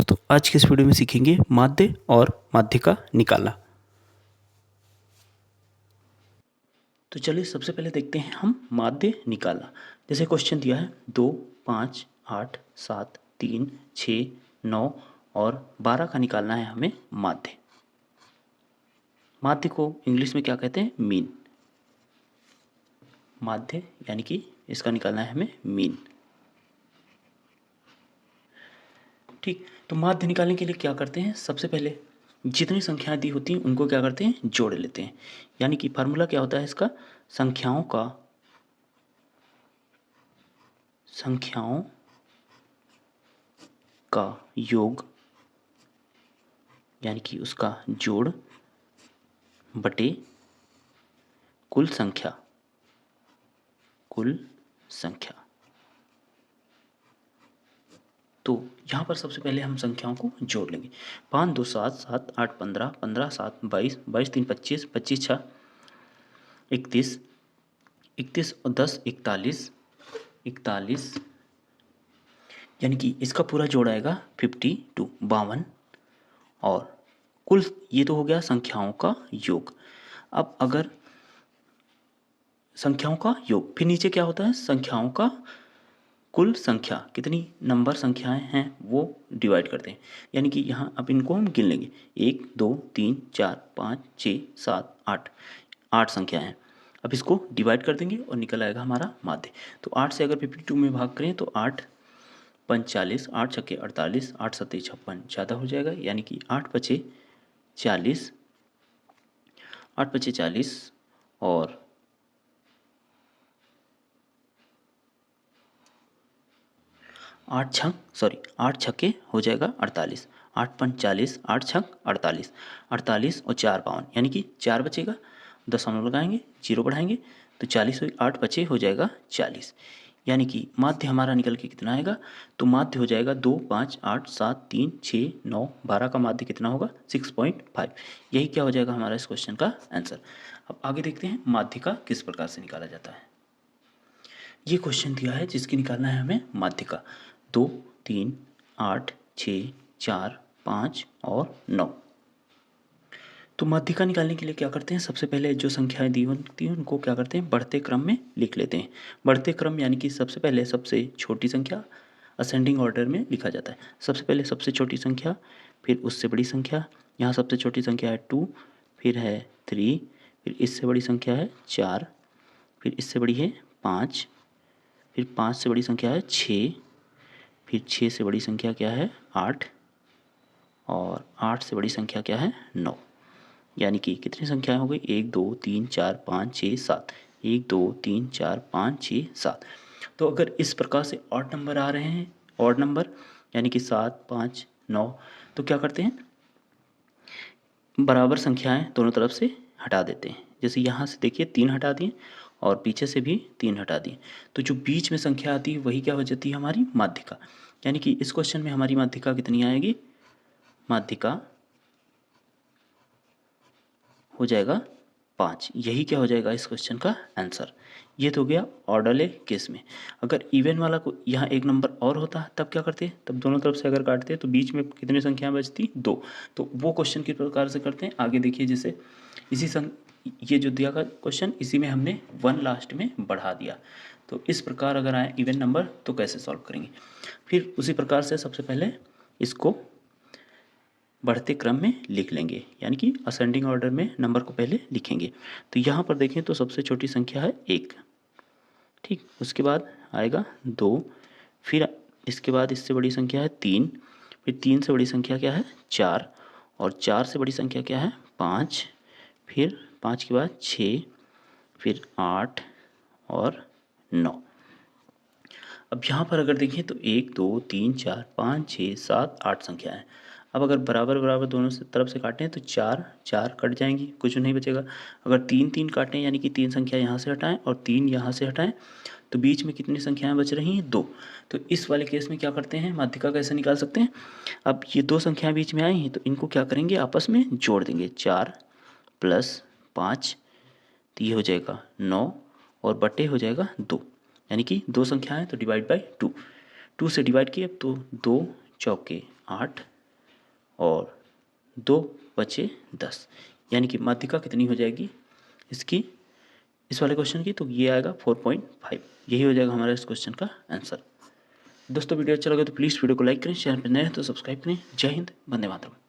दोस्तों, आज के इस वीडियो में सीखेंगे माध्य और माध्यिका निकालना। तो चलिए सबसे पहले देखते हैं हम माध्य निकालना। जैसे क्वेश्चन दिया है 2, 5, 8, 7, 3, 6, 9 और 12 का निकालना है हमें माध्य। माध्य को इंग्लिश में क्या कहते हैं? मीन। माध्य यानी कि इसका निकालना है हमें मीन। ठीक, तो माध्य निकालने के लिए क्या करते हैं? सबसे पहले जितनी संख्याएं दी होती हैं उनको क्या करते हैं? जोड़ लेते हैं। यानी कि फार्मूला क्या होता है इसका? संख्याओं का योग यानी कि उसका जोड़ बटे कुल संख्या। तो यहाँ पर सबसे पहले हम संख्याओं को जोड़ लेंगे। 5 2 7 7 8 15 15 7 22 22 3 25 25 6 31 31 और 10 41 41 यानी कि इसका पूरा जोड़ आएगा 52 52। और कुल ये तो हो गया संख्याओं का योग। अब अगर संख्याओं का योग, फिर नीचे क्या होता है? संख्याओं का कुल संख्या, कितनी नंबर संख्याएं हैं वो डिवाइड करते हैं। यानी कि यहाँ अब इनको हम गिन लेंगे। 1 2 3 4 5 6 7 8 8 संख्याएं हैं। अब इसको डिवाइड कर देंगे और निकल आएगा हमारा माध्य। तो 8 से अगर 52 में भाग करें तो 8 5 40, 8 छक्के 48, 8 सत्ते 56 ज़्यादा हो जाएगा। यानी कि 8 पचे 40, 8 पचे 40 और 8 छक्के हो जाएगा 48, 8 पंच 40, 8 छक 48, 48 और 4 52 यानी कि 4 बचेगा। दशमलव लगाएंगे, जीरो बढ़ाएंगे तो 40 8 बचे हो जाएगा 40। यानी कि माध्य हमारा निकल के कितना आएगा? तो माध्य हो जाएगा 2 5 8 7 3 6 9 12 का माध्य कितना होगा? 6.5। यही क्या हो जाएगा हमारा इस क्वेश्चन का आंसर। अब आगे देखते हैं माध्य का किस प्रकार से निकाला जाता है। ये क्वेश्चन दिया है जिसकी निकालना है हमें माध्य का। 2 3 8 6 4 5 और 9। तो माध्यिका निकालने के लिए क्या करते हैं? सबसे पहले जो संख्याएं दी होती हैं उनको क्या करते हैं? बढ़ते क्रम में लिख लेते हैं। बढ़ते क्रम यानी कि सबसे पहले सबसे छोटी संख्या असेंडिंग ऑर्डर में लिखा जाता है। सबसे पहले सबसे छोटी संख्या, फिर उससे बड़ी संख्या। यहाँ सबसे छोटी संख्या है 2, फिर है 3, फिर इससे बड़ी संख्या है 4, फिर इससे बड़ी है 5, फिर 5 से बड़ी संख्या है 6, फिर 6 से बड़ी संख्या क्या है? 8 और 8 से बड़ी संख्या क्या है? 9। यानी कि कितनी संख्याएं हो गई? 1 2 3 4 5 6 7। 1 2 3 4 5 6 7। तो अगर इस प्रकार से ऑड नंबर आ रहे हैं, ऑड नंबर यानी कि 7 5 9, तो क्या करते हैं? बराबर संख्याएं दोनों तरफ से हटा देते हैं। जैसे यहाँ से देखिए 3 हटा दिए और पीछे से भी 3 हटा दिए। तो जो बीच में संख्या आती है वही क्या हो जाती है? हमारी माध्यिका। यानी कि इस क्वेश्चन में हमारी माध्यिका कितनी आएगी? माध्यिका हो जाएगा 5। यही क्या हो जाएगा इस क्वेश्चन का आंसर। ये तो हो गया ऑर्डरले केस में। अगर इवन वाला को यहाँ एक नंबर और होता तब क्या करते? तब दोनों तरफ से अगर काटते तो बीच में कितनी संख्याएं बचती? 2। तो वो क्वेश्चन किस प्रकार से करते हैं आगे देखिए। जैसे ये जो दिया का क्वेश्चन, इसी में हमने 1 लास्ट में बढ़ा दिया। तो इस प्रकार अगर आए इवन नंबर तो कैसे सॉल्व करेंगे? फिर उसी प्रकार से सबसे पहले इसको बढ़ते क्रम में लिख लेंगे, यानी कि असेंडिंग ऑर्डर में नंबर को पहले लिखेंगे। तो यहाँ पर देखें तो सबसे छोटी संख्या है 1, ठीक। उसके बाद आएगा 2, फिर इसके बाद इससे बड़ी संख्या है 3, फिर 3 से बड़ी संख्या क्या है? 4, और 4 से बड़ी संख्या क्या है? 5, फिर 5 के बाद 6, फिर 8 और 9। अब यहाँ पर अगर देखें तो 1 2 3 4 5 6 7 8 संख्या है। अब अगर बराबर बराबर दोनों से तरफ से काटें तो 4 4 कट जाएंगी, कुछ नहीं बचेगा। अगर 3 3 काटें यानी कि 3 संख्या यहाँ से हटाएं और 3 यहाँ से हटाएं तो बीच में कितनी संख्याएं बच रही हैं? 2। तो इस वाले केस में क्या करते हैं? माध्यिका कैसे निकाल सकते हैं? अब ये 2 संख्याएं बीच में आई हैं तो इनको क्या करेंगे? आपस में जोड़ देंगे। 4 + 5 तो ये हो जाएगा 9 और बटे हो जाएगा 2। यानी कि 2 संख्याएं तो डिवाइड बाई 2। 2 से डिवाइड किए तो 2 चौके 8 और 2 बचे 10, यानी कि माध्यिका कितनी हो जाएगी इसकी, इस वाले क्वेश्चन की, तो ये आएगा 4.5। यही हो जाएगा हमारा इस क्वेश्चन का आंसर। दोस्तों वीडियो अच्छा लगे तो प्लीज़ वीडियो को लाइक करें, चैनल पर नए हैं तो सब्सक्राइब करें। जय हिंद, वंदे मातरम।